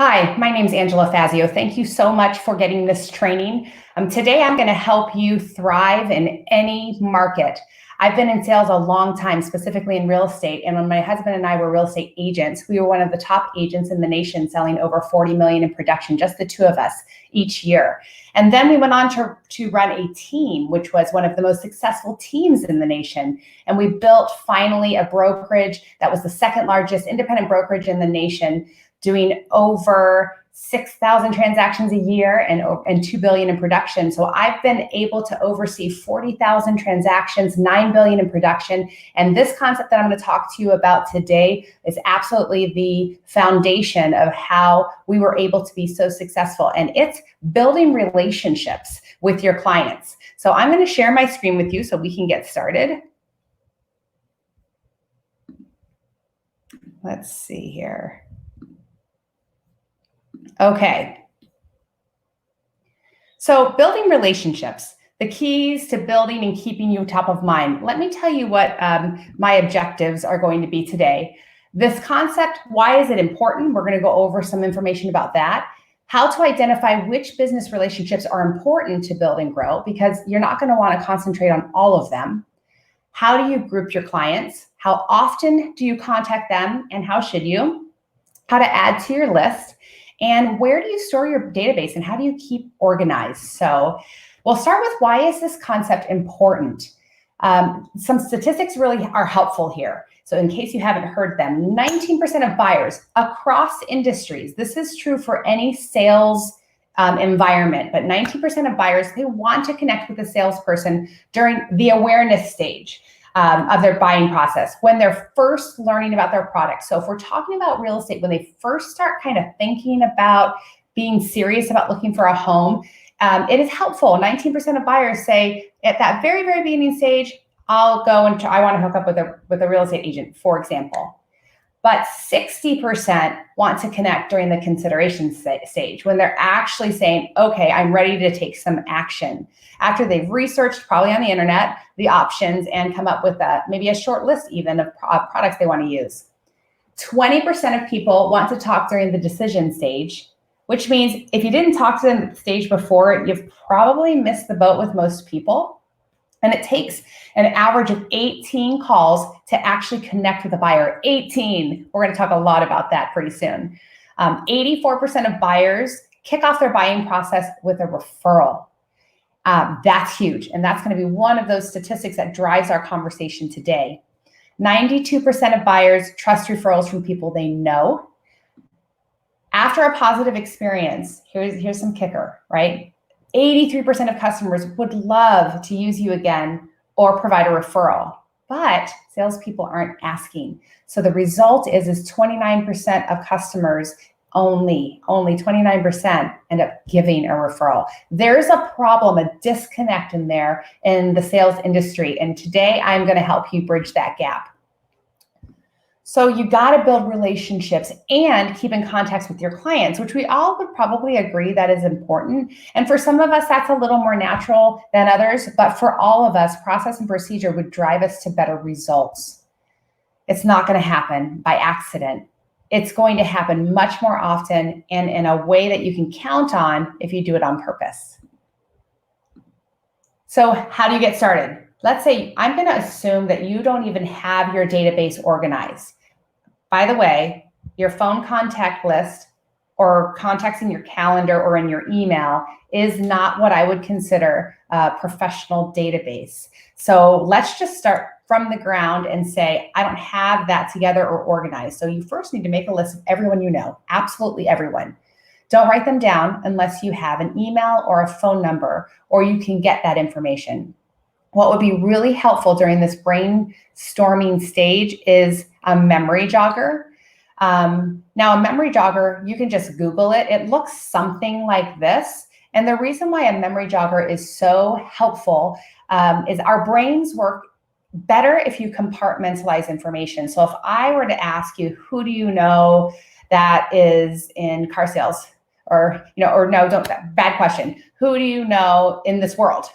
Hi, my name is Angela Fazio. Thank you so much for getting this training. Today, I'm going to help you thrive in any market. I've been in sales a long time, specifically in real estate. And when my husband and I were real estate agents, we were one of the top agents in the nation, selling over 40 million in production, just the two of us each year. And then we went on to run a team, which was one of the most successful teams in the nation. And we built finally a brokerage that was the second largest independent brokerage in the nation, doing over 6,000 transactions a year and 2 billion in production. So I've been able to oversee 40,000 transactions, 9 billion in production. And this concept that I'm going to talk to you about today is absolutely the foundation of how we were able to be so successful. And it's building relationships with your clients. So I'm going to share my screen with you so we can get started. Let's see here. Okay. So building relationships, the keys to building and keeping you top of mind. Let me tell you what my objectives are going to be today. This concept, why is it important? We're going to go over some information about that. How to identify which business relationships are important to build and grow, because you're not going to want to concentrate on all of them. How do you group your clients? How often do you contact them, and how should you? How to add to your list. And where do you store your database, and how do you keep organized? So we'll start with, why is this concept important? Some statistics really are helpful here. So in case you haven't heard them, 19% of buyers across industries, this is true for any sales environment, but 19% of buyers, they want to connect with a salesperson during the awareness stage of their buying process, when they're first learning about their product. So if we're talking about real estate, when they first start kind of thinking about being serious about looking for a home, it is helpful. 19% of buyers say at that very, very beginning stage, I'll go and I want to hook up with a real estate agent, for example. But 60% want to connect during the consideration stage, when they're actually saying, okay, I'm ready to take some action, after they've researched, probably on the internet, the options and come up with maybe a short list even of products they want to use. 20% of people want to talk during the decision stage, which means if you didn't talk to them at the stage before, you've probably missed the boat with most people. And it takes an average of 18 calls to actually connect with a buyer. 18. We're going to talk a lot about that pretty soon. 84% of buyers kick off their buying process with a referral. That's huge. And that's going to be one of those statistics that drives our conversation today. 92% of buyers trust referrals from people they know. After a positive experience, here's some kicker, right? 83% of customers would love to use you again or provide a referral, but salespeople aren't asking. So the result is 29% of customers, only 29% end up giving a referral. There's a problem, a disconnect in there in the sales industry. And today I'm going to help you bridge that gap. So you got to build relationships and keep in contact with your clients, which we all would probably agree that is important. And for some of us, that's a little more natural than others. But for all of us, process and procedure would drive us to better results. It's not going to happen by accident. It's going to happen much more often and in a way that you can count on if you do it on purpose. So how do you get started? Let's say I'm going to assume that you don't even have your database organized. By the way, your phone contact list or contacts in your calendar or in your email is not what I would consider a professional database. So let's just start from the ground and say, I don't have that together or organized. So you first need to make a list of everyone you know, absolutely everyone. Don't write them down unless you have an email or a phone number, or you can get that information. What would be really helpful during this brainstorming stage is a memory jogger. Now, a memory jogger, you can just Google it. It looks something like this. And the reason why a memory jogger is so helpful is our brains work better if you compartmentalize information. So if I were to ask you, who do you know that is in car sales? Or no, bad question. Who do you know in this world?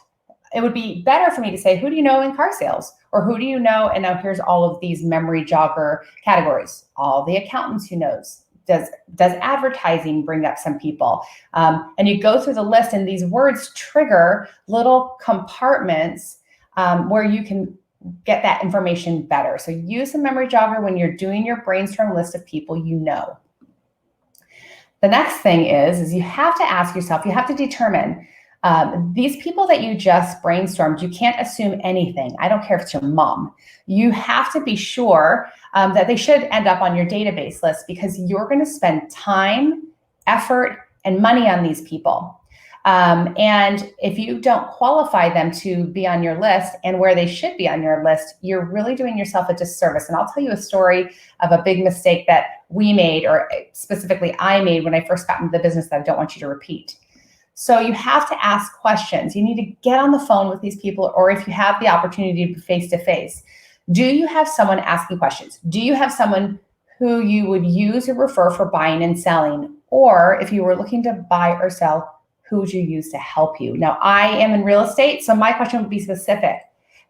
It would be better for me to say, who do you know in car sales? Or who do you know? And now here's all of these memory jogger categories. All the accountants who knows, Does advertising bring up some people? And you go through the list, and these words trigger little compartments where you can get that information better. So use a memory jogger when you're doing your brainstorm list of people you know. The next thing is you have to ask yourself, you have to determine these people that you just brainstormed, you can't assume anything. I don't care if it's your mom. You have to be sure that they should end up on your database list, because you're going to spend time, effort, and money on these people. And if you don't qualify them to be on your list and where they should be on your list, you're really doing yourself a disservice. And I'll tell you a story of a big mistake that we made, or specifically I made when I first got into the business, that I don't want you to repeat. So you have to ask questions. You need to get on the phone with these people, or if you have the opportunity to be face-to-face, do you have someone asking questions? Do you have someone who you would use or refer for buying and selling? Or if you were looking to buy or sell, who would you use to help you? Now, I am in real estate, so my question would be specific.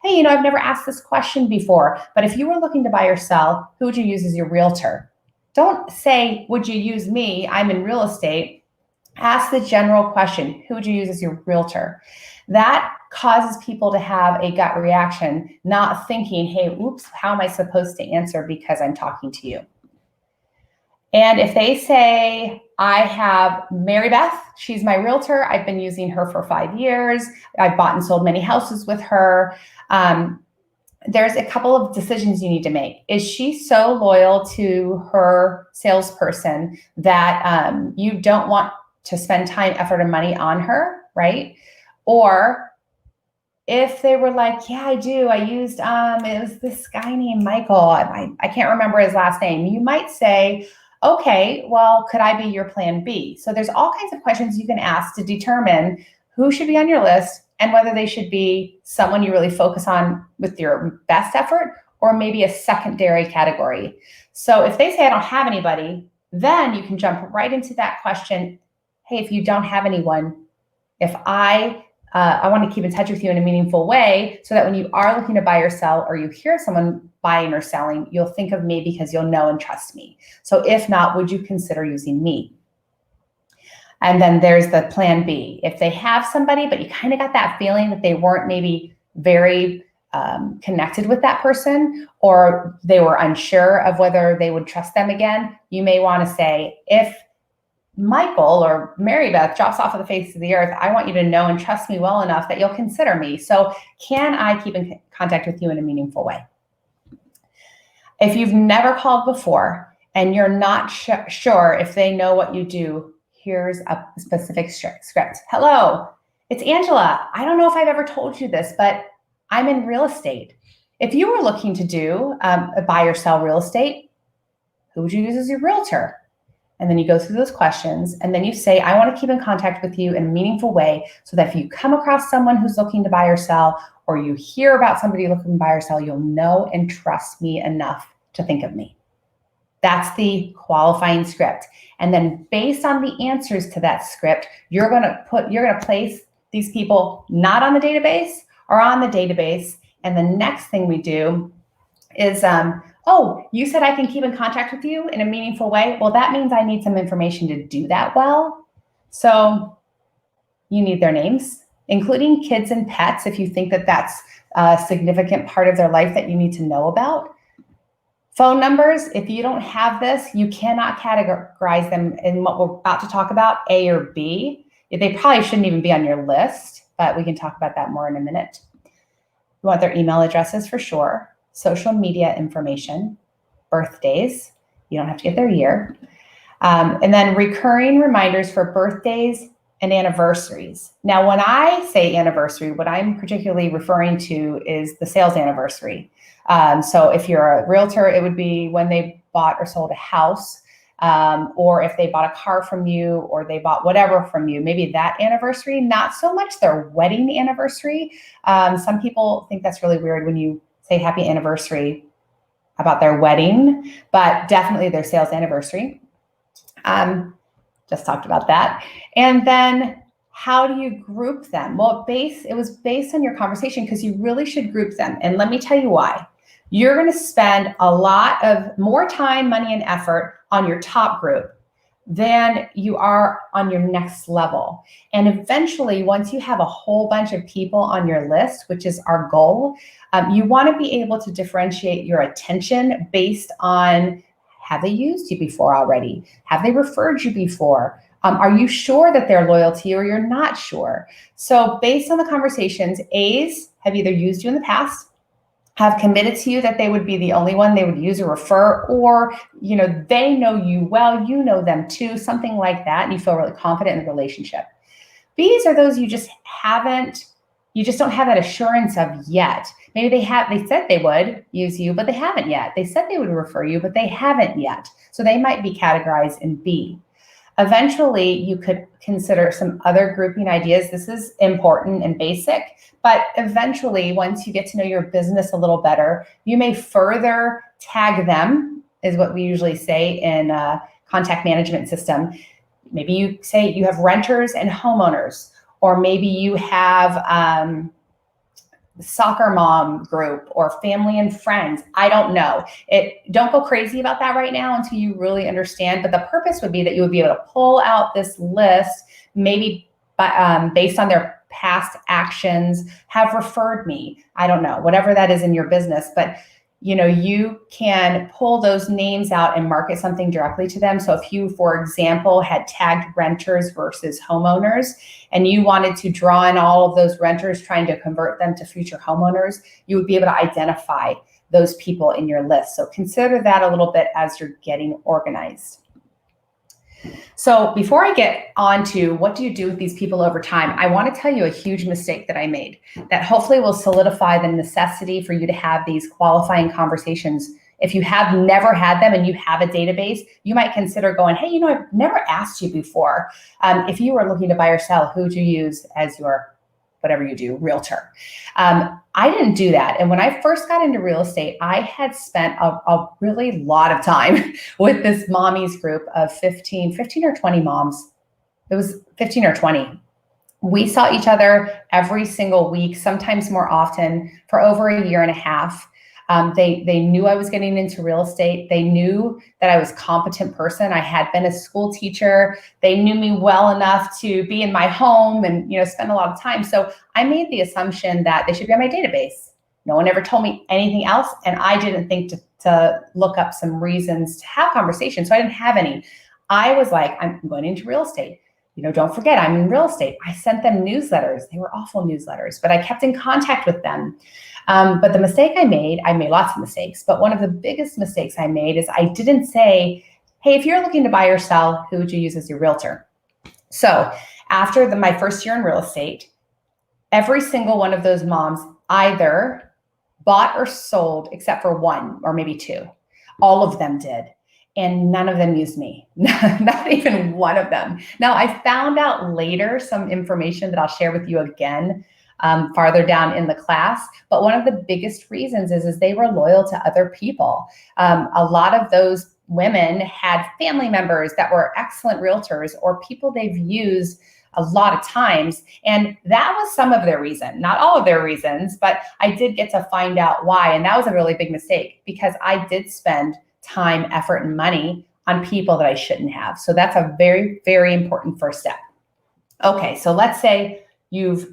Hey, I've never asked this question before, but if you were looking to buy or sell, who would you use as your realtor? Don't say, would you use me? I'm in real estate. Ask the general question, who would you use as your realtor? That causes people to have a gut reaction, not thinking, hey, oops, how am I supposed to answer because I'm talking to you? And if they say, I have Mary Beth, she's my realtor, I've been using her for 5 years, I've bought and sold many houses with her, there's a couple of decisions you need to make. Is she so loyal to her salesperson that you don't want to spend time, effort, and money on her, right? Or if they were like, yeah, I do, I used, it was this guy named Michael, I can't remember his last name. You might say, okay, well, could I be your plan B? So there's all kinds of questions you can ask to determine who should be on your list and whether they should be someone you really focus on with your best effort, or maybe a secondary category. So if they say, I don't have anybody, then you can jump right into that question. Hey, if you don't have anyone, if I want to keep in touch with you in a meaningful way, so that when you are looking to buy or sell, or you hear someone buying or selling, you'll think of me because you'll know and trust me. So if not, would you consider using me? And then there's the plan B. If they have somebody, but you kind of got that feeling that they weren't maybe very connected with that person, or they were unsure of whether they would trust them again, you may want to say, if Michael or Mary Beth drops off of the face of the earth, I want you to know and trust me well enough that you'll consider me. So can I keep in contact with you in a meaningful way? If you've never called before and you're not sure if they know what you do, here's a specific script. Hello, it's Angela. I don't know if I've ever told you this, but I'm in real estate. If you were looking to do a buy or sell real estate, who would you use as your realtor? And then you go through those questions, and then you say, I want to keep in contact with you in a meaningful way, so that if you come across someone who's looking to buy or sell, or you hear about somebody looking to buy or sell, you'll know and trust me enough to think of me. That's the qualifying script. And then based on the answers to that script, you're going to place these people not on the database or on the database. And the next thing we do is, oh, you said I can keep in contact with you in a meaningful way. Well, that means I need some information to do that well. So you need their names, including kids and pets, if you think that that's a significant part of their life that you need to know about. Phone numbers, if you don't have this, you cannot categorize them in what we're about to talk about, A or B. They probably shouldn't even be on your list, but we can talk about that more in a minute. You want their email addresses for sure, social media information, birthdays. You don't have to get their year. And then recurring reminders for birthdays and anniversaries. Now, when I say anniversary, what I'm particularly referring to is the sales anniversary. So if you're a realtor, it would be when they bought or sold a house, or if they bought a car from you, or they bought whatever from you, maybe that anniversary, not so much their wedding anniversary. Some people think that's really weird when you say happy anniversary about their wedding, but definitely their sales anniversary. Just talked about that. And then how do you group them? Well, it was based on your conversation, because you really should group them. And let me tell you why. You're going to spend a lot of more time, money, and effort on your top group than you are on your next level. And eventually, once you have a whole bunch of people on your list, which is our goal, you want to be able to differentiate your attention based on, have they used you before already? Have they referred you before? Are you sure that they're loyal to you or you're not sure? So based on the conversations, A's have either used you in the past, have committed to you that they would be the only one they would use or refer, or they know you well, you know them too, something like that, and you feel really confident in the relationship. B's are those you just don't have that assurance of yet. Maybe they said they would use you, but they haven't yet. They said they would refer you, but they haven't yet. So they might be categorized in B. Eventually, you could consider some other grouping ideas. This is important and basic, but eventually, once you get to know your business a little better, you may further tag them, is what we usually say in a contact management system. Maybe you say you have renters and homeowners, or maybe you have soccer mom group or family and friends. I don't know. Don't go crazy about that right now until you really understand. But the purpose would be that you would be able to pull out this list, maybe based on their past actions, have referred me. I don't know, whatever that is in your business. But you can pull those names out and market something directly to them. So if you, for example, had tagged renters versus homeowners, and you wanted to draw in all of those renters, trying to convert them to future homeowners, you would be able to identify those people in your list. So consider that a little bit as you're getting organized. So before I get on to what do you do with these people over time, I want to tell you a huge mistake that I made that hopefully will solidify the necessity for you to have these qualifying conversations. If you have never had them and you have a database, you might consider going, hey, I've never asked you before. If you were looking to buy or sell, who would you use as your whatever you do, realtor? I didn't do that. And when I first got into real estate, I had spent a really lot of time with this mommies group of 15 or 20 moms. It was 15 or 20. We saw each other every single week, sometimes more often, for over a year and a half. They knew I was getting into real estate. They knew that I was a competent person. I had been a school teacher. They knew me well enough to be in my home and spend a lot of time. So I made the assumption that they should be on my database. No one ever told me anything else, and I didn't think to look up some reasons to have conversations. So I didn't have any. I was like, I'm going into real estate. Don't forget, I'm in real estate. I sent them newsletters. They were awful newsletters, but I kept in contact with them. But the mistake I made lots of mistakes, but one of the biggest mistakes I made is I didn't say, hey, if you're looking to buy or sell, who would you use as your realtor? So after my first year in real estate, every single one of those moms either bought or sold except for one or maybe two. All of them did. And none of them used me, not even one of them. Now, I found out later some information that I'll share with you again farther down in the class. But one of the biggest reasons is they were loyal to other people. A lot of those women had family members that were excellent realtors or people they've used a lot of times. And that was some of their reason, not all of their reasons, but I did get to find out why. And that was a really big mistake because I did spend time, effort, and money on people that I shouldn't have. So that's a very, very important first step. Okay, so let's say you've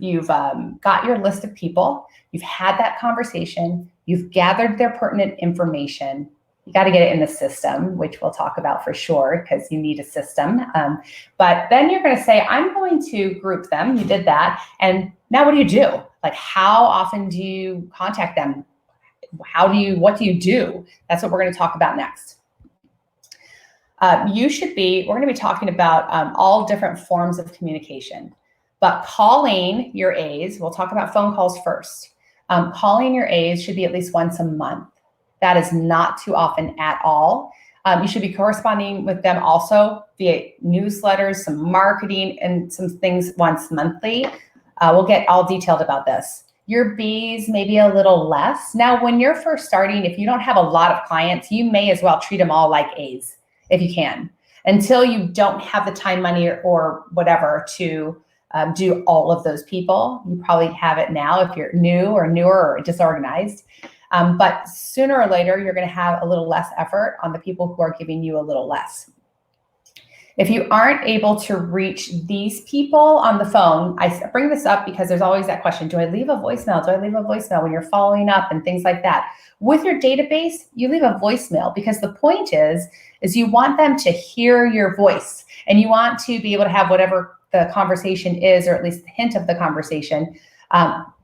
got your list of people, you've had that conversation, you've gathered their pertinent information. You got to get it in the system, which we'll talk about for sure because you need a system. But then you're going to say, I'm going to group them. You did that. And now what do you do? Like, how often do you contact them? What do you do? That's what we're going to talk about next. We're going to be talking about all different forms of communication, but calling your A's, we'll talk about phone calls first. Calling your A's should be at least once a month. That is not too often at all. You should be corresponding with them also via newsletters, some marketing, and some things once monthly. We'll get all detailed about this. Your B's maybe a little less. Now, when you're first starting, if you don't have a lot of clients, you may as well treat them all like A's if you can, until you don't have the time, money, or whatever to do all of those people. You probably have it now if you're new or newer or disorganized. But sooner or later, you're going to have a little less effort on the people who are giving you a little less. If you aren't able to reach these people on the phone, I bring this up because there's always that question, do I leave a voicemail? Do I leave a voicemail when you're following up and things like that? With your database, you leave a voicemail because the point is you want them to hear your voice and you want to be able to have whatever the conversation is, or at least the hint of the conversation,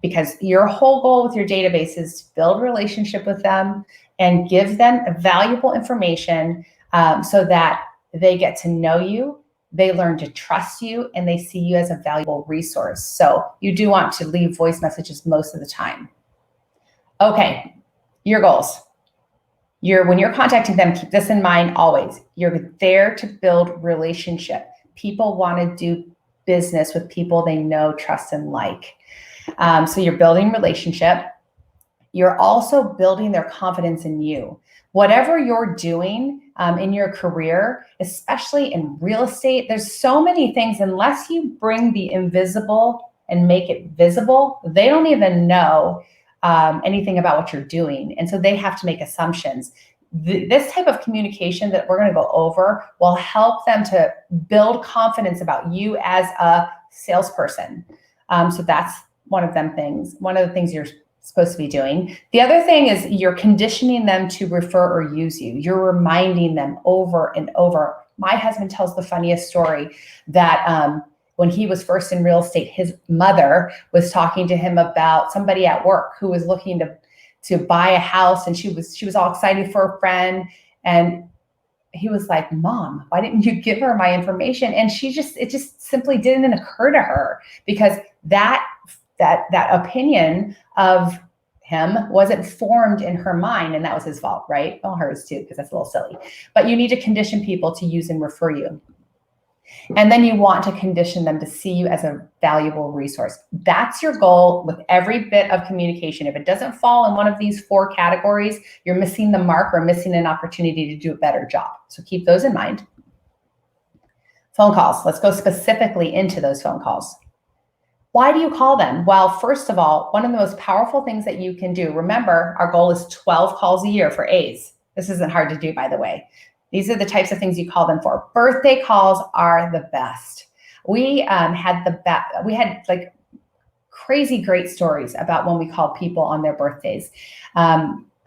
because your whole goal with your database is to build a relationship with them and give them valuable information so that they get to know you, they learn to trust you, and they see you as a valuable resource. So you do want to leave voice messages most of the time. Okay, your goals. When you're contacting them, keep this in mind always. You're there to build relationship. People want to do business with people they know, trust, and like. So you're building relationship. You're also building their confidence in you. Whatever you're doing in your career, especially in real estate, there's so many things, unless you bring the invisible and make it visible, they don't even know anything about what you're doing. And so they have to make assumptions. This type of communication that we're going to go over will help them to build confidence about you as a salesperson. So that's one of the things you're supposed to be doing. The other thing is you're conditioning them to refer or use you. You're reminding them over and over. My husband tells the funniest story that when he was first in real estate, his mother was talking to him about somebody at work who was looking to buy a house, and she was all excited for a friend, and he was like, "Mom, why didn't you give her my information?" And it just simply didn't occur to her, because that opinion of him wasn't formed in her mind, and that was his fault, right? Well, hers too, because that's a little silly. But you need to condition people to use and refer you. And then you want to condition them to see you as a valuable resource. That's your goal with every bit of communication. If it doesn't fall in one of these 4 categories, you're missing the mark or missing an opportunity to do a better job. So keep those in mind. Phone calls. Let's go specifically into those phone calls. Why do you call them? Well, first of all, one of the most powerful things that you can do, remember, our goal is 12 calls a year for A's. This isn't hard to do, by the way. These are the types of things you call them for. Birthday calls are the best. We had like crazy great stories about when we called people on their birthdays.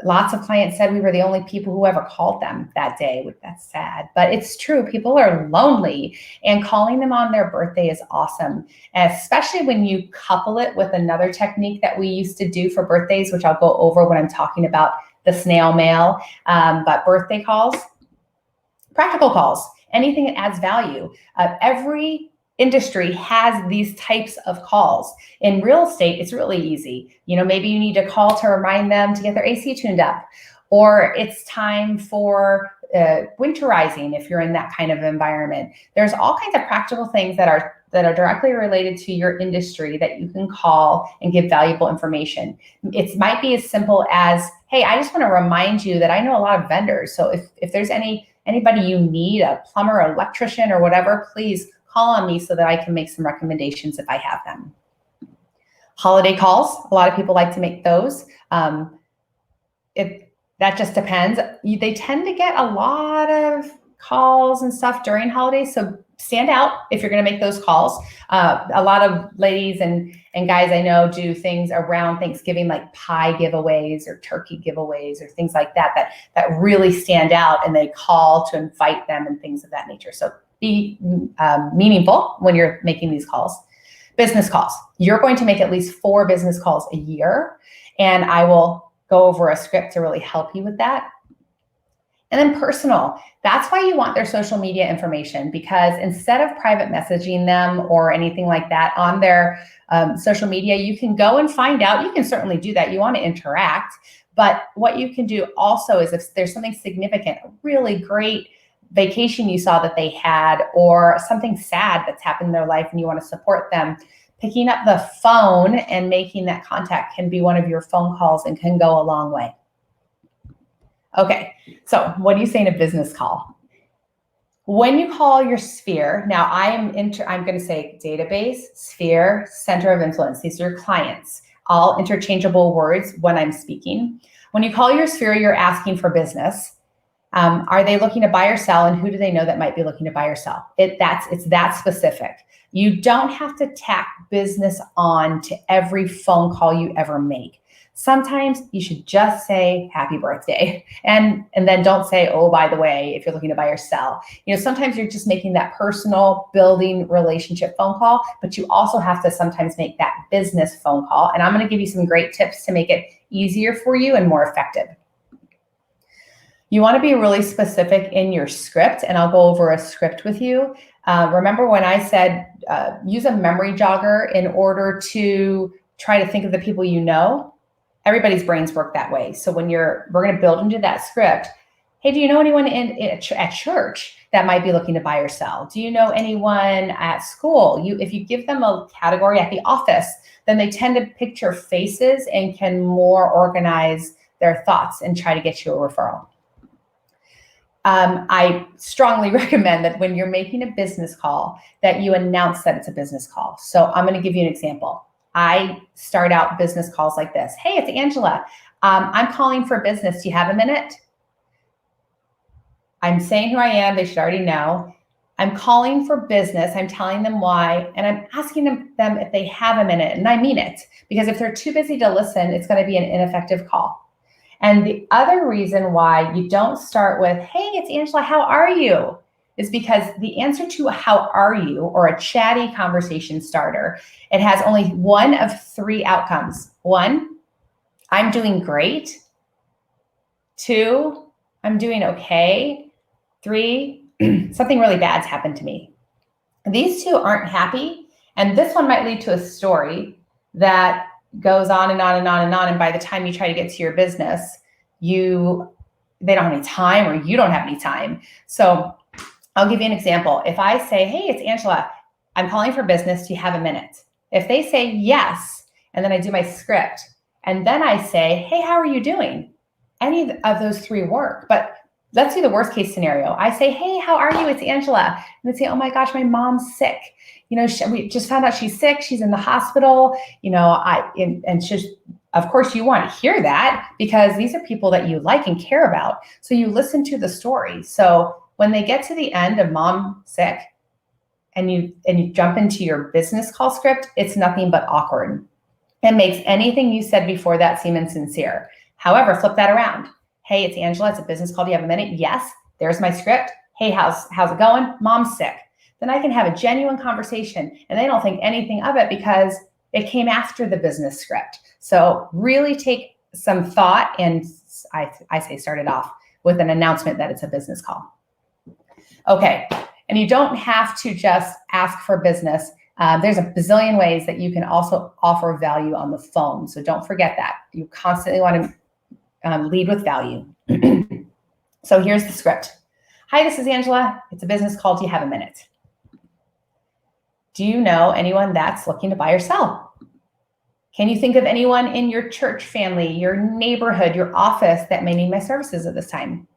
Lots of clients said we were the only people who ever called them that day. That's sad, but it's true. People are lonely, and calling them on their birthday is awesome, especially when you couple it with another technique that we used to do for birthdays, which I'll go over when I'm talking about the snail mail. But birthday calls, practical calls, anything that adds value. Every industry has these types of calls. In real estate, it's really easy. Maybe you need to call to remind them to get their AC tuned up, or it's time for winterizing if you're in that kind of environment. There's all kinds of practical things that are directly related to your industry that you can call and give valuable information. It might be as simple as, hey, I just want to remind you that I know a lot of vendors. So if there's anybody you need, a plumber, electrician, or whatever, please call on me so that I can make some recommendations if I have them. Holiday calls, a lot of people like to make those. That just depends. They tend to get a lot of calls and stuff during holidays, so stand out if you're going to make those calls. A lot of ladies and guys I know do things around Thanksgiving, like pie giveaways or turkey giveaways or things like that really stand out, and they call to invite them and things of that nature. So be meaningful when you're making these calls. Business calls. You're going to make at least 4 business calls a year, and I will go over a script to really help you with that. And then personal. That's why you want their social media information, because instead of private messaging them or anything like that on their social media, you can go and find out. You can certainly do that. You want to interact. But what you can do also is, if there's something significant, a really great vacation you saw that they had, or something sad that's happened in their life and you want to support them, picking up the phone and making that contact can be one of your phone calls and can go a long way. Okay, so what do you say in a business call? When you call your sphere, now I'm going to say database, sphere, center of influence. These are your clients, all interchangeable words when I'm speaking. When you call your sphere, you're asking for business. Are they looking to buy or sell? And who do they know that might be looking to buy or sell? It's that specific. You don't have to tack business on to every phone call you ever make. Sometimes you should just say happy birthday and then don't say, oh, by the way, if you're looking to buy or sell. Sometimes you're just making that personal building relationship phone call, but you also have to sometimes make that business phone call. And I'm going to give you some great tips to make it easier for you and more effective. You want to be really specific in your script, and I'll go over a script with you. Remember when I said use a memory jogger in order to try to think of the people you know? Everybody's brains work that way. So when we're going to build into that script, hey, do you know anyone at church that might be looking to buy or sell? Do you know anyone at school? If you give them a category at the office, then they tend to picture faces and can more organize their thoughts and try to get you a referral. I strongly recommend that when you're making a business call, that you announce that it's a business call. So I'm going to give you an example. I start out business calls like this. Hey, it's Angela. I'm calling for business. Do you have a minute? I'm saying who I am. They should already know. I'm calling for business. I'm telling them why, and I'm asking them if they have a minute, and I mean it, because if they're too busy to listen, it's going to be an ineffective call. And the other reason why you don't start with, hey, it's Angela, how are you? Is because the answer to how are you, or a chatty conversation starter, it has only one of three outcomes. One, I'm doing great. Two, I'm doing okay. Three, something really bad's happened to me. These two aren't happy, and this one might lead to a story that goes on and on and on and on, and by the time you try to get to your business, they don't have any time, or you don't have any time. So I'll give you an example. If I say, hey, it's Angela, I'm calling for business, do you have a minute? If they say yes, and then I do my script, and then I say, hey, how are you doing? Any of those three work, but let's do the worst case scenario. I say, hey, how are you? It's Angela. And they say, oh my gosh, my mom's sick. We just found out she's sick. She's in the hospital. And she's, of course, you want to hear that because these are people that you like and care about. So you listen to the story. So when they get to the end of mom sick and you jump into your business call script, it's nothing but awkward. It makes anything you said before that seem insincere. However, flip that around. Hey, it's Angela. It's a business call. Do you have a minute? Yes. There's my script. Hey, how's it going? Mom's sick. Then I can have a genuine conversation, and they don't think anything of it because it came after the business script. So really take some thought, and I say start it off with an announcement that it's a business call. Okay, and you don't have to just ask for business. There's a bazillion ways that you can also offer value on the phone. So don't forget that. You constantly want to lead with value. So here's the script. Hi, this is Angela. It's a business call. Do you have a minute? Do you know anyone that's looking to buy or sell? Can you think of anyone in your church family, your neighborhood, your office that may need my services at this time?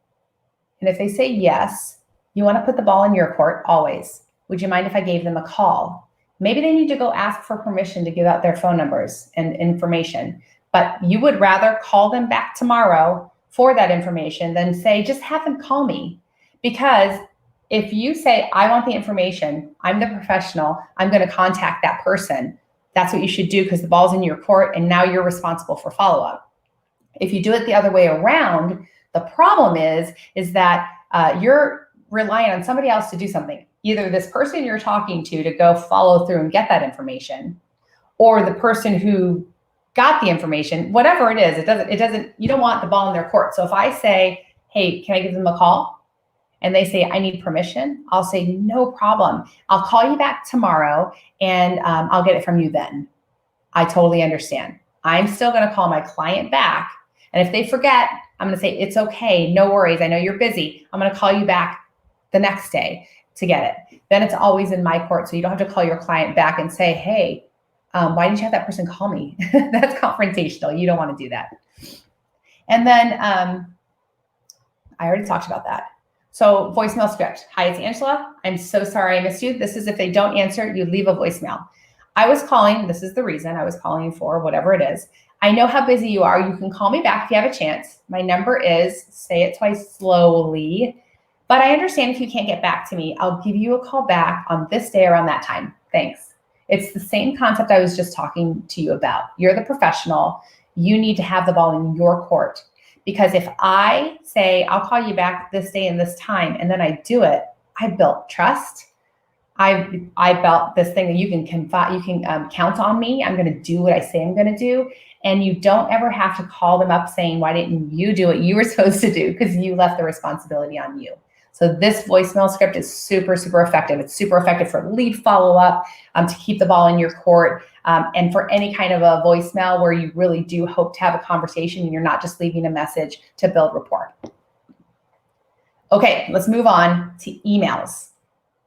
And if they say yes, you want to put the ball in your court always. Would you mind if I gave them a call? Maybe they need to go ask for permission to give out their phone numbers and information, but you would rather call them back tomorrow for that information than say, just have them call me. Because if you say, I want the information, I'm the professional, I'm going to contact that person, that's what you should do because the ball's in your court and now you're responsible for follow-up. If you do it the other way around, the problem is that you're relying on somebody else to do something. Either this person you're talking to go follow through and get that information, or the person who got the information, whatever it is, you don't want the ball in their court. So if I say, hey, can I give them a call? And they say, I need permission, I'll say, no problem. I'll call you back tomorrow and I'll get it from you then. I totally understand. I'm still going to call my client back. And if they forget, I'm going to say, it's okay, no worries. I know you're busy. I'm going to call you back the next day to get it. Then it's always in my court. So you don't have to call your client back and say, hey, why didn't you have that person call me? That's confrontational. You don't want to do that. And then I already talked about that. So voicemail script. Hi, it's Angela. I'm so sorry I missed you. This is if they don't answer, you leave a voicemail. I was calling, this is the reason I was calling for, whatever it is. I know how busy you are. You can call me back if you have a chance. My number is, say it twice slowly, but I understand if you can't get back to me. I'll give you a call back on this day around that time. Thanks. It's the same concept I was just talking to you about. You're the professional. You need to have the ball in your court. Because if I say, I'll call you back this day and this time, and then I do it, I built trust. I built this thing that you can confide, you can count on me. I'm going to do what I say I'm going to do. And you don't ever have to call them up saying, why didn't you do what you were supposed to do? Because you left the responsibility on you. So this voicemail script is super, super effective. It's super effective for lead follow-up, to keep the ball in your court, and for any kind of a voicemail where you really do hope to have a conversation and you're not just leaving a message to build rapport. Okay, let's move on to emails.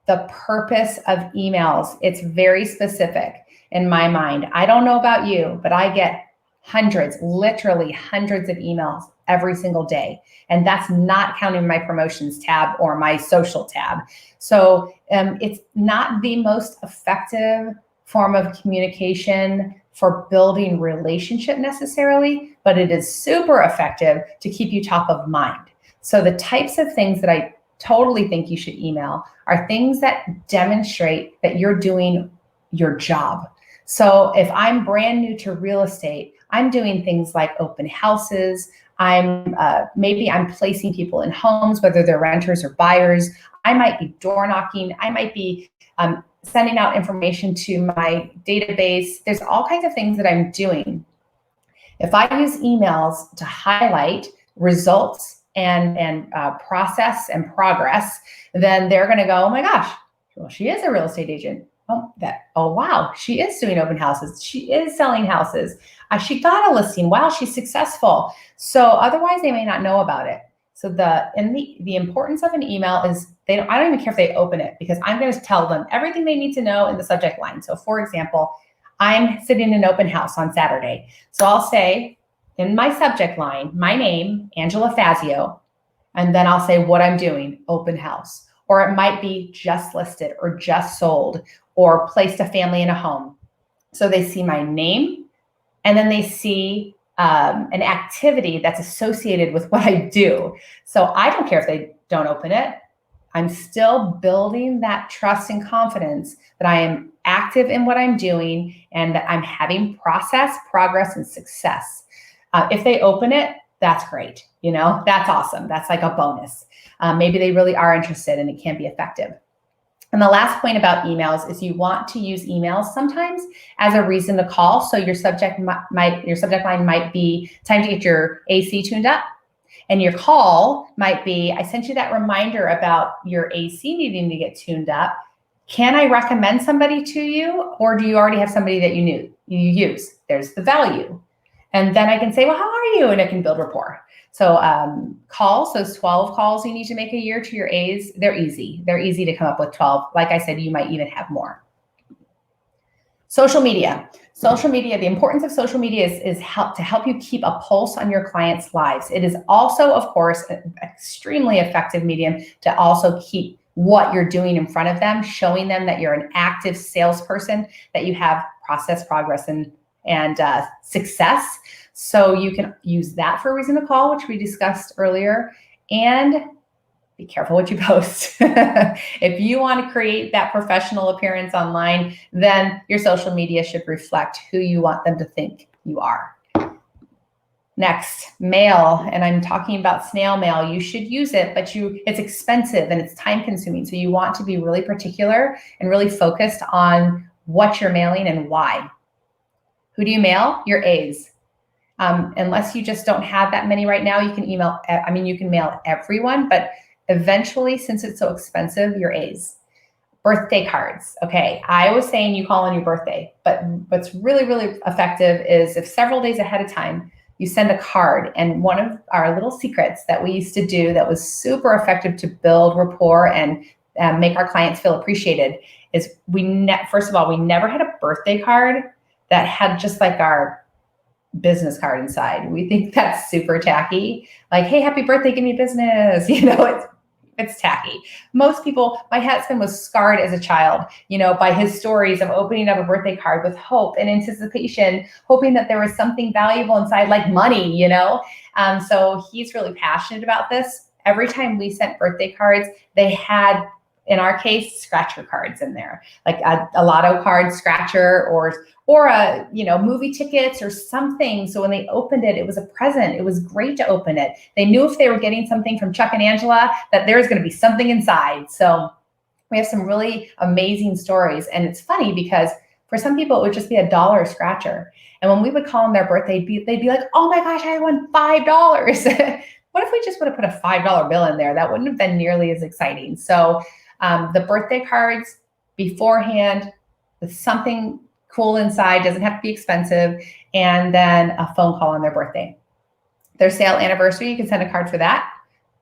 The purpose of emails, it's very specific in my mind. I don't know about you, but I get hundreds, literally hundreds of emails every single day. And that's not counting my promotions tab or my social tab. So it's not the most effective form of communication for building relationship necessarily, but it is super effective to keep you top of mind. So the types of things that I totally think you should email are things that demonstrate that you're doing your job. So if I'm brand new to real estate, I'm doing things like open houses. Maybe I'm placing people in homes, whether they're renters or buyers. I might be door knocking. I might be sending out information to my database. There's all kinds of things that I'm doing. If I use emails to highlight results and process and progress, then they're going to go, oh my gosh, well, she is a real estate agent. Oh wow, she is doing open houses. She is selling houses. She got a listing. Wow, she's successful. So otherwise, they may not know about it. So the importance of an email is I don't even care if they open it, because I'm going to tell them everything they need to know in the subject line. So for example, I'm sitting in an open house on Saturday. So I'll say in my subject line, my name, Angela Fazio, and then I'll say what I'm doing, open house. Or it might be just listed or just sold or placed a family in a home. So they see my name, and then they see an activity that's associated with what I do. So I don't care if they don't open it. I'm still building that trust and confidence that I am active in what I'm doing and that I'm having process, progress, and success. If they open it, that's great. That's awesome. That's like a bonus. Maybe they really are interested and it can be effective. And the last point about emails is you want to use emails sometimes as a reason to call. So your subject line might be time to get your AC tuned up. And your call might be, I sent you that reminder about your AC needing to get tuned up. Can I recommend somebody to you? Or do you already have somebody that you use? There's the value. And then I can say, well, how are you? And I can build rapport. So calls, those 12 calls you need to make a year to your A's, they're easy. They're easy to come up with 12. Like I said, you might even have more. Social media. Social media, the importance of social media is to help you keep a pulse on your clients' lives. It is also, of course, an extremely effective medium to also keep what you're doing in front of them, showing them that you're an active salesperson, that you have process, progress, and success. So you can use that for a reason to call, which we discussed earlier, and be careful what you post. If you want to create that professional appearance online, then your social media should reflect who you want them to think you are. Next, mail, and I'm talking about snail mail. You should use it, but it's expensive and it's time consuming. So you want to be really particular and really focused on what you're mailing and why. Who do you mail? Your A's. Unless you just don't have that many right now, you can you can mail everyone, but eventually, since it's so expensive, your A's. Birthday cards. Okay, I was saying you call on your birthday, but what's really, really effective is if several days ahead of time, you send a card. And one of our little secrets that we used to do that was super effective to build rapport and make our clients feel appreciated is first of all, we never had a birthday card that had just like our business card inside. We think that's super tacky. Like, hey, happy birthday, give me business. It's tacky. Most people, my husband was scarred as a child, by his stories of opening up a birthday card with hope and anticipation, hoping that there was something valuable inside, like money. So he's really passionate about this. Every time we sent birthday cards, they had, in our case, scratcher cards in there, like a lotto card scratcher or a, movie tickets or something. So when they opened it, it was a present. It was great to open it. They knew if they were getting something from Chuck and Angela, that there was going to be something inside. So we have some really amazing stories. And it's funny because for some people, it would just be a dollar scratcher. And when we would call them their birthday, they'd be like, oh my gosh, I won $5. What if we just would have put a $5 bill in there? That wouldn't have been nearly as exciting. So the birthday cards beforehand with something cool inside, doesn't have to be expensive, and then a phone call on their birthday. Their sale anniversary, you can send a card for that.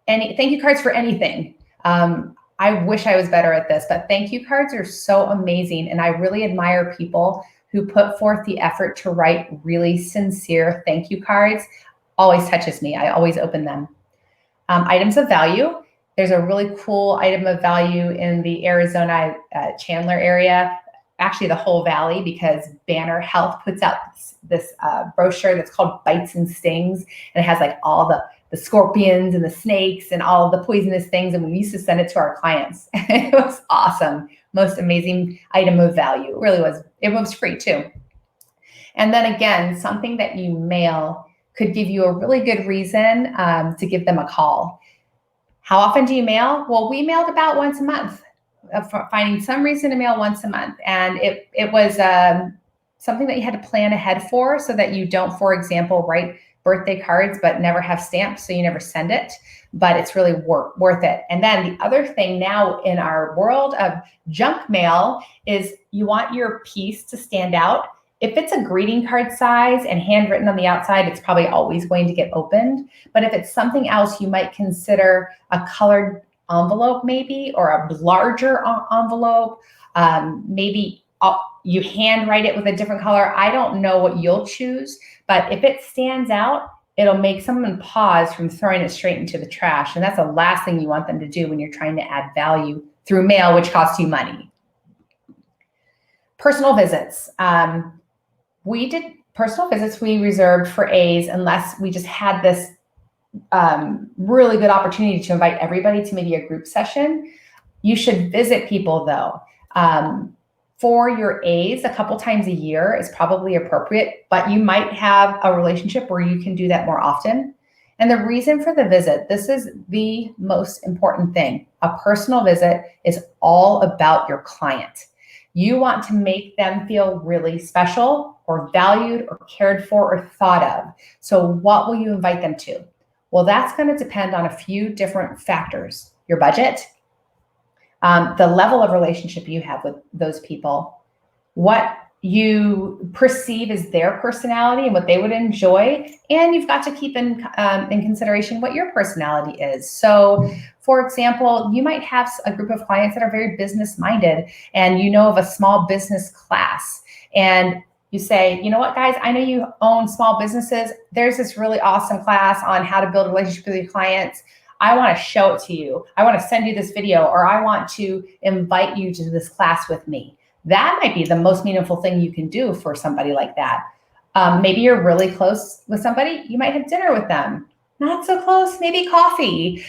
Thank you cards for anything. I wish I was better at this, but thank you cards are so amazing. And I really admire people who put forth the effort to write really sincere thank you cards. Always touches me. I always open them. Items of value. There's a really cool item of value in the Arizona Chandler area, actually the whole valley, because Banner Health puts out this brochure that's called Bites and Stings. And it has like all the scorpions and the snakes and all the poisonous things. And we used to send it to our clients. It was awesome. Most amazing item of value. It really was. It was free too. And then again, something that you mail could give you a really good reason to give them a call. How often do you mail? Well, we mailed about once a month, finding some reason to mail once a month. And it was something that you had to plan ahead for, so that you don't, for example, write birthday cards but never have stamps, so you never send it. But it's really worth it. And then the other thing now in our world of junk mail is you want your piece to stand out. If it's a greeting card size and handwritten on the outside, it's probably always going to get opened. But if it's something else, you might consider a colored envelope maybe, or a larger envelope. Maybe you handwrite it with a different color. I don't know what you'll choose, but if it stands out, it'll make someone pause from throwing it straight into the trash. And that's the last thing you want them to do when you're trying to add value through mail, which costs you money. Personal visits. We did personal visits we reserved for A's unless we just had this really good opportunity to invite everybody to maybe a group session. You should visit people though. For your A's, a couple times a year is probably appropriate, but you might have a relationship where you can do that more often. And the reason for the visit, this is the most important thing. A personal visit is all about your client. You want to make them feel really special or valued or cared for or thought of. So what will you invite them to? Well, that's going to depend on a few different factors. Your budget, the level of relationship you have with those people, what you perceive as their personality and what they would enjoy, and you've got to keep in consideration what your personality is. So, for example, you might have a group of clients that are very business-minded, and you know of a small business class, and you say, you know what, guys, I know you own small businesses. There's this really awesome class on how to build a relationship with your clients. I want to show it to you. I want to send you this video, or I want to invite you to this class with me. That might be the most meaningful thing you can do for somebody like that. Maybe you're really close with somebody. You might have dinner with them. Not so close, maybe coffee.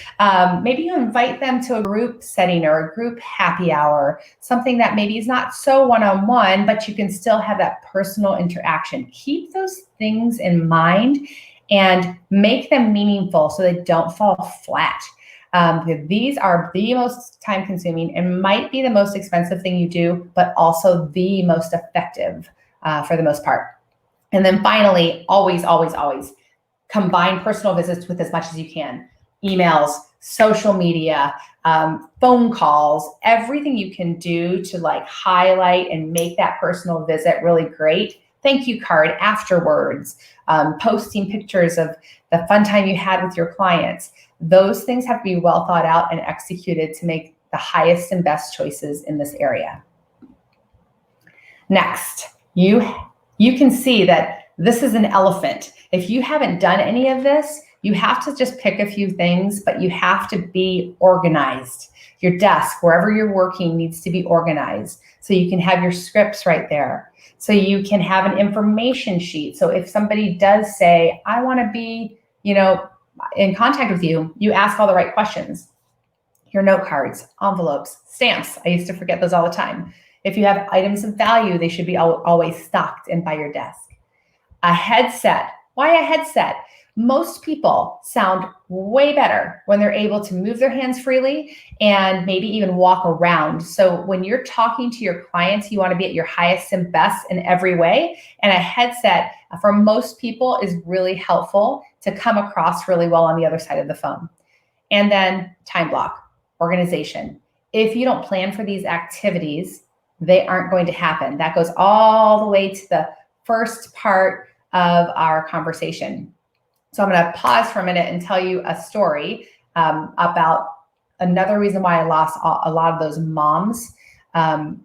Maybe you invite them to a group setting or a group happy hour, something that maybe is not so one-on-one, but you can still have that personal interaction. Keep those things in mind and make them meaningful so they don't fall flat. These are the most time consuming and might be the most expensive thing you do, but also the most effective for the most part. And then finally, always, always, always combine personal visits with as much as you can. Emails, social media, phone calls, everything you can do to like highlight and make that personal visit really great. Thank you card afterwards, posting pictures of the fun time you had with your clients. Those things have to be well thought out and executed to make the highest and best choices in this area. Next, you can see that this is an elephant. If you haven't done any of this, You have to just pick a few things, but you have to be organized. Your desk, wherever you're working, needs to be organized. So you can have your scripts right there. So you can have an information sheet. So if somebody does say, I want to be, in contact with you, you ask all the right questions. Your note cards, envelopes, stamps. I used to forget those all the time. If you have items of value, they should be always stocked and by your desk. A headset. Why a headset? Most people sound way better when they're able to move their hands freely and maybe even walk around. So when you're talking to your clients, you want to be at your highest and best in every way. And a headset for most people is really helpful to come across really well on the other side of the phone. And then time block, organization. If you don't plan for these activities, they aren't going to happen. That goes all the way to the first part of our conversation. So I'm going to pause for a minute and tell you a story about another reason why I lost a lot of those moms. They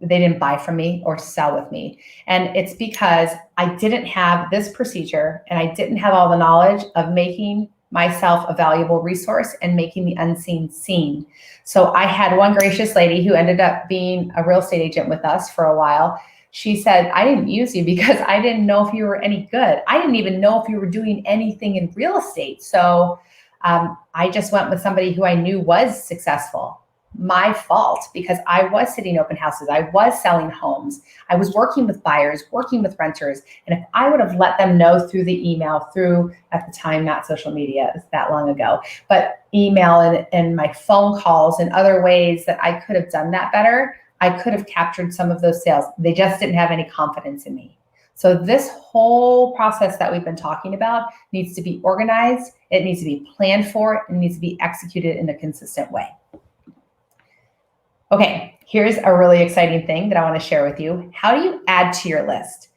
didn't buy from me or sell with me. And it's because I didn't have this procedure and I didn't have all the knowledge of making myself a valuable resource and making the unseen seen. So I had one gracious lady who ended up being a real estate agent with us for a while. She said, I didn't use you because I didn't know if you were any good. I didn't even know if you were doing anything in real estate. So I just went with somebody who I knew was successful. My fault, because I was sitting open houses. I was selling homes. I was working with buyers, working with renters. And if I would have let them know through the email, through, at the time, not social media, it's that long ago, but email and my phone calls and other ways that I could have done that better, I could have captured some of those sales. They just didn't have any confidence in me. So this whole process that we've been talking about needs to be organized. It needs to be planned for. It needs to be executed in a consistent way. Okay, here's a really exciting thing that I want to share with you. How do you add to your list?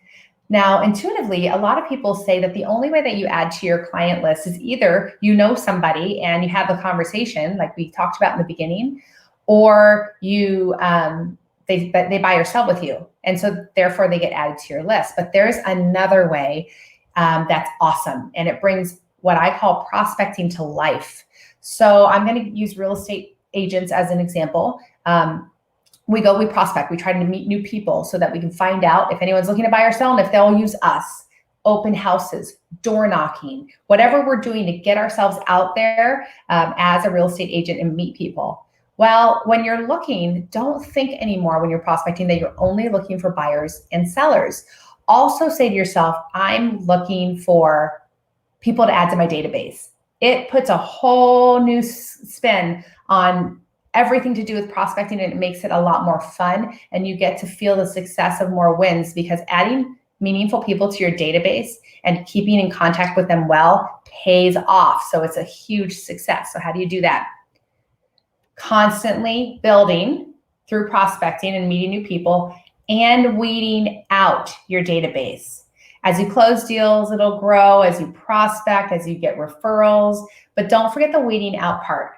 Now, intuitively, a lot of people say that the only way that you add to your client list is either you know somebody and you have a conversation like we talked about in the beginning, or you they buy or sell with you. And so therefore they get added to your list. But there's another way that's awesome. And it brings what I call prospecting to life. So I'm going to use real estate agents as an example. We prospect, we try to meet new people so that we can find out if anyone's looking to buy or sell and if they'll use us. Open houses, door knocking, whatever we're doing to get ourselves out there as a real estate agent and meet people. Well, when you're looking, don't think anymore when you're prospecting that you're only looking for buyers and sellers. Also say to yourself, I'm looking for people to add to my database. It puts a whole new spin on everything to do with prospecting, and it makes it a lot more fun, and you get to feel the success of more wins because adding meaningful people to your database and keeping in contact with them well pays off. So it's a huge success. So how do you do that? Constantly building through prospecting and meeting new people and weeding out your database. As you close deals, it'll grow. As you prospect, as you get referrals, but don't forget the weeding out part.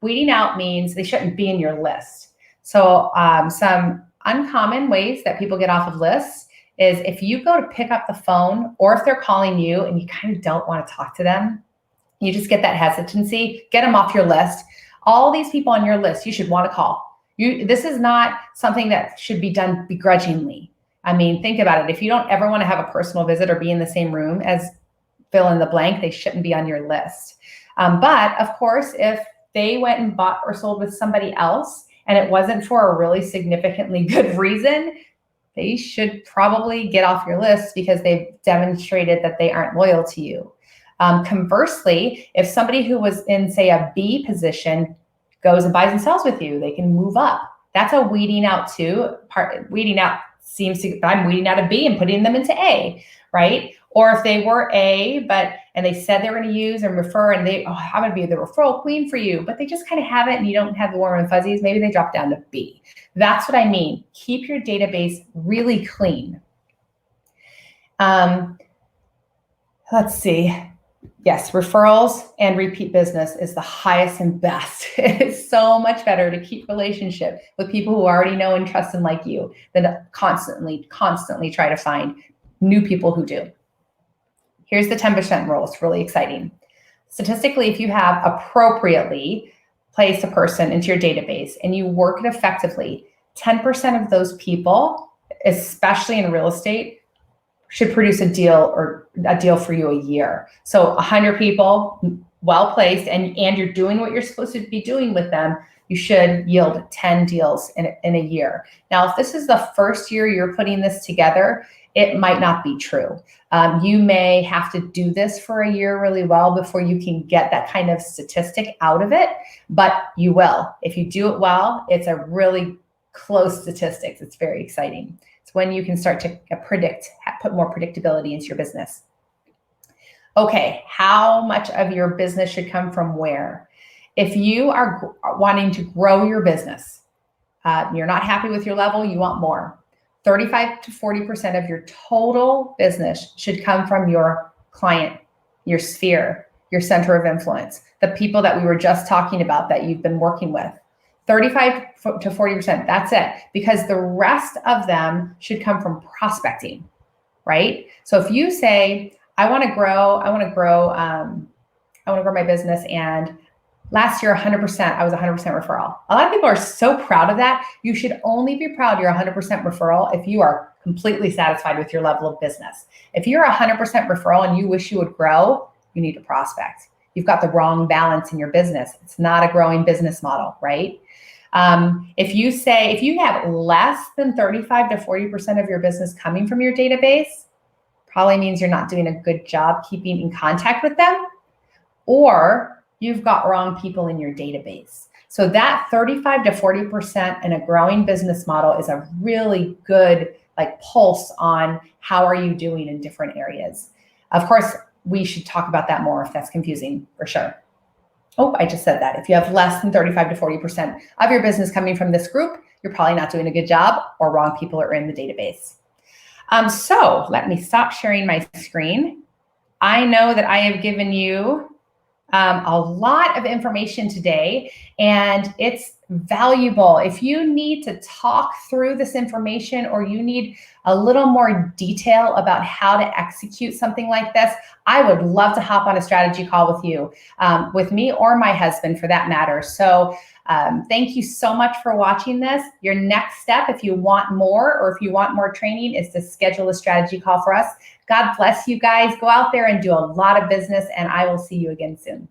Weeding out means they shouldn't be in your list. So some uncommon ways that people get off of lists is if you go to pick up the phone or if they're calling you and you kind of don't want to talk to them, you just get that hesitancy, get them off your list. All these people on your list, you should want to call. This is not something that should be done begrudgingly. I mean, think about it. If you don't ever want to have a personal visit or be in the same room as fill in the blank, they shouldn't be on your list. But of course, if they went and bought or sold with somebody else and it wasn't for a really significantly good reason, they should probably get off your list because they've demonstrated that they aren't loyal to you. Conversely, if somebody who was in, say, a B position goes and buys and sells with you, they can move up. That's a weeding out too. Weeding out I'm weeding out a B and putting them into A, right? Or if they were A, and they said they were going to use and refer, and I'm going to be the referral queen for you, but they just kind of have it and you don't have the warm and fuzzies, maybe they drop down to B. That's what I mean. Keep your database really clean. Let's see. Yes, referrals and repeat business is the highest and best. It's so much better to keep relationship with people who already know and trust and like you than to constantly try to find new people who do. Here's the 10% rule. It's really exciting. Statistically, if you have appropriately placed a person into your database and you work it effectively, 10% of those people, especially in real estate, should produce a deal for you a year. So 100 people well placed, and you're doing what you're supposed to be doing with them, you should yield 10 deals in a year. Now, if this is the first year you're putting this together, it might not be true. You may have to do this for a year really well before you can get that kind of statistic out of it, but you will. If you do it well, it's a really close statistics. It's very exciting. It's when you can start to put more predictability into your business. Okay, how much of your business should come from where? If you are wanting to grow your business, you're not happy with your level, you want more. 35 to 40% of your total business should come from your client, your sphere, your center of influence, the people that we were just talking about that you've been working with. 35 to 40%, that's it. Because the rest of them should come from prospecting, right? So if you say, I want to grow my business, and last year, 100%, I was 100% referral. A lot of people are so proud of that. You should only be proud you're 100% referral if you are completely satisfied with your level of business. If you're 100% referral and you wish you would grow, you need to prospect. You've got the wrong balance in your business. It's not a growing business model, right? If you have less than 35 to 40% of your business coming from your database, probably means you're not doing a good job keeping in contact with them, or you've got wrong people in your database. So that 35 to 40% in a growing business model is a really good pulse on how are you doing in different areas. Of course, we should talk about that more if that's confusing, for sure. Oh, I just said that. If you have less than 35 to 40% of your business coming from this group, you're probably not doing a good job, or wrong people are in the database. So let me stop sharing my screen. I know that I have given you a lot of information today, and it's valuable. If you need to talk through this information, or you need a little more detail about how to execute something like this, I would love to hop on a strategy call with you, with me or my husband for that matter. So thank you so much for watching this. Your next step, if you want more, or if you want more training, is to schedule a strategy call for us. God bless you guys. Go out there and do a lot of business, and I will see you again soon.